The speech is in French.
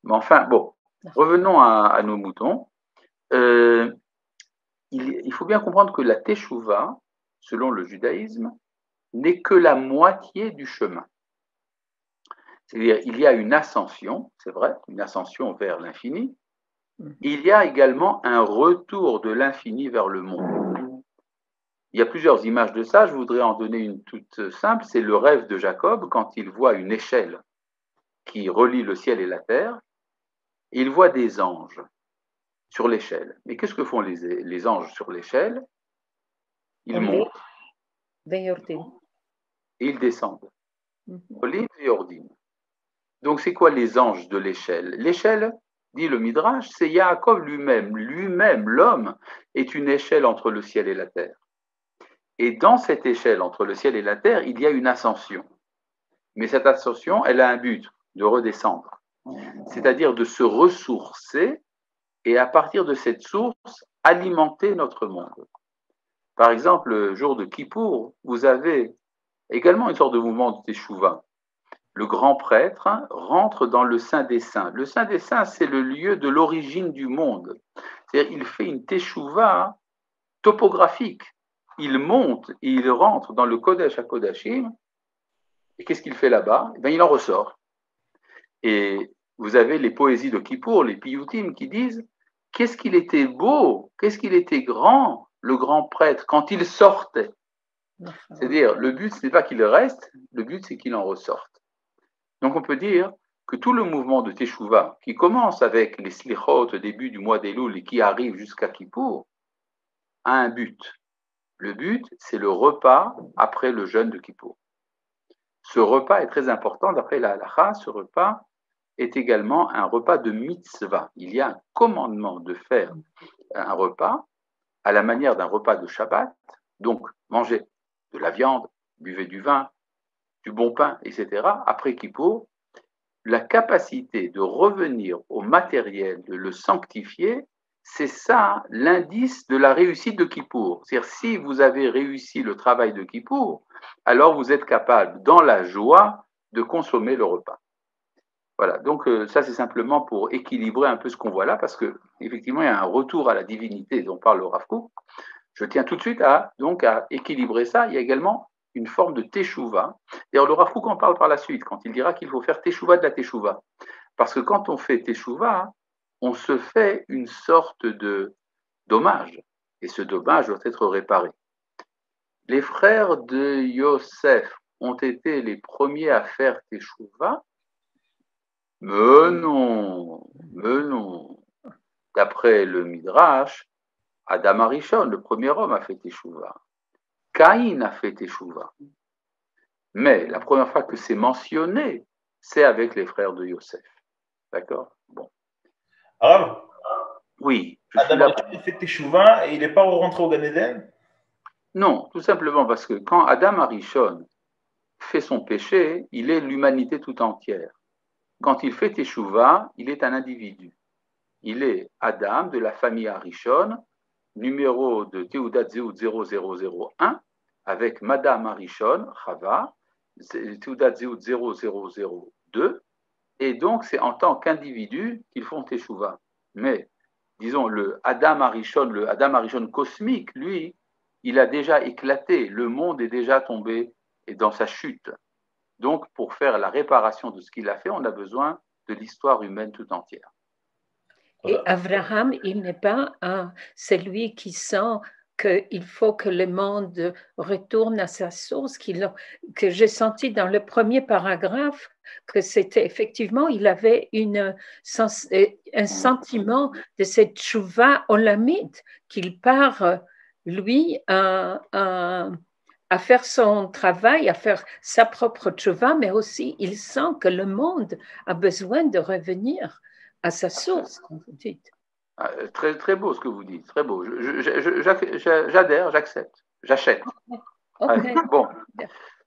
Mais enfin, bon, revenons à nos moutons. Il faut bien comprendre que la Teshuvah, selon le judaïsme, n'est que la moitié du chemin. C'est-à-dire, il y a une ascension, c'est vrai, une ascension vers l'infini. Il y a également un retour de l'infini vers le monde. Il y a plusieurs images de ça, je voudrais en donner une toute simple, c'est le rêve de Jacob quand il voit une échelle qui relie le ciel et la terre, et il voit des anges sur l'échelle. Mais qu'est-ce que font les anges sur l'échelle? Ils montent et ils descendent. Donc c'est quoi les anges de l'échelle? L'échelle, dit le Midrash, c'est Yaakov lui-même. Lui-même, l'homme, est une échelle entre le ciel et la terre. Et dans cette échelle entre le ciel et la terre, il y a une ascension. Mais cette ascension, elle a un but, de redescendre. C'est-à-dire de se ressourcer et à partir de cette source, alimenter notre monde. Par exemple, le jour de Kippour, vous avez également une sorte de mouvement de Teshuvah. Le grand prêtre rentre dans le Saint des Saints. Le Saint des Saints, c'est le lieu de l'origine du monde. C'est-à-dire, il fait une Teshuvah topographique. Il monte et il rentre dans le Kodesh HaKodashim. Et qu'est-ce qu'il fait là-bas? Il en ressort. Et vous avez les poésies de Kippour, les piyutim, qui disent qu'est-ce qu'il était beau, qu'est-ce qu'il était grand, le grand prêtre, quand il sortait. C'est-à-dire, le but, ce n'est pas qu'il reste, le but, c'est qu'il en ressorte. Donc, on peut dire que tout le mouvement de Teshuvah, qui commence avec les slichot au début du mois d'Elul et qui arrive jusqu'à Kippour, a un but. Le but, c'est le repas après le jeûne de Kippour. Ce repas est très important, d'après la halakha, ce repas est également un repas de mitzvah. Il y a un commandement de faire un repas à la manière d'un repas de Shabbat, donc manger de la viande, buvez du vin, du bon pain, etc. Après Kippour, la capacité de revenir au matériel, de le sanctifier, c'est ça l'indice de la réussite de Kippour. C'est-à-dire, si vous avez réussi le travail de Kippour, alors vous êtes capable, dans la joie, de consommer le repas. Voilà, donc ça c'est simplement pour équilibrer un peu ce qu'on voit là, parce que effectivement il y a un retour à la divinité dont parle le Rav Kook. Je tiens tout de suite à équilibrer ça. Il y a également une forme de teshuva. D'ailleurs, le Rav Kook en parle par la suite, quand il dira qu'il faut faire teshuva de la teshuva. Parce que quand on fait teshuva, on se fait une sorte de dommage, et ce dommage doit être réparé. Les frères de Yosef ont été les premiers à faire teshuva. Mais non. D'après le Midrash, Adam Arishon, le premier homme, a fait teshuva. Caïn a fait teshuva. Mais la première fois que c'est mentionné, c'est avec les frères de Yosef. D'accord? Bon. Alors, oui. Adam Arishon a fait teshuva et il n'est pas rentré au Gan Eden? Non, tout simplement parce que quand Adam Arishon fait son péché, il est l'humanité tout entière. Quand il fait teshuva, il est un individu. Il est Adam de la famille Arishon, numéro de Teudat Zehut 0001, avec Madame Arishon, Chava, Teudat Zehut 0002, et donc c'est en tant qu'individu qu'ils font teshuva. Mais, disons, le Adam Arishon cosmique, lui, il a déjà éclaté, le monde est déjà tombé dans sa chute. Donc, pour faire la réparation de ce qu'il a fait, on a besoin de l'histoire humaine tout entière. Et Abraham, il n'est pas celui qui sent qu'il faut que le monde retourne à sa source, que j'ai senti dans le premier paragraphe que c'était effectivement, il avait un sentiment de cette tchouva olamite, qu'il part, lui, à faire son travail, à faire sa propre tchouva, mais aussi il sent que le monde a besoin de revenir à sa source, comme vous dites. Très, très beau ce que vous dites, très beau. J'adhère, j'accepte, j'achète. Okay. Bon,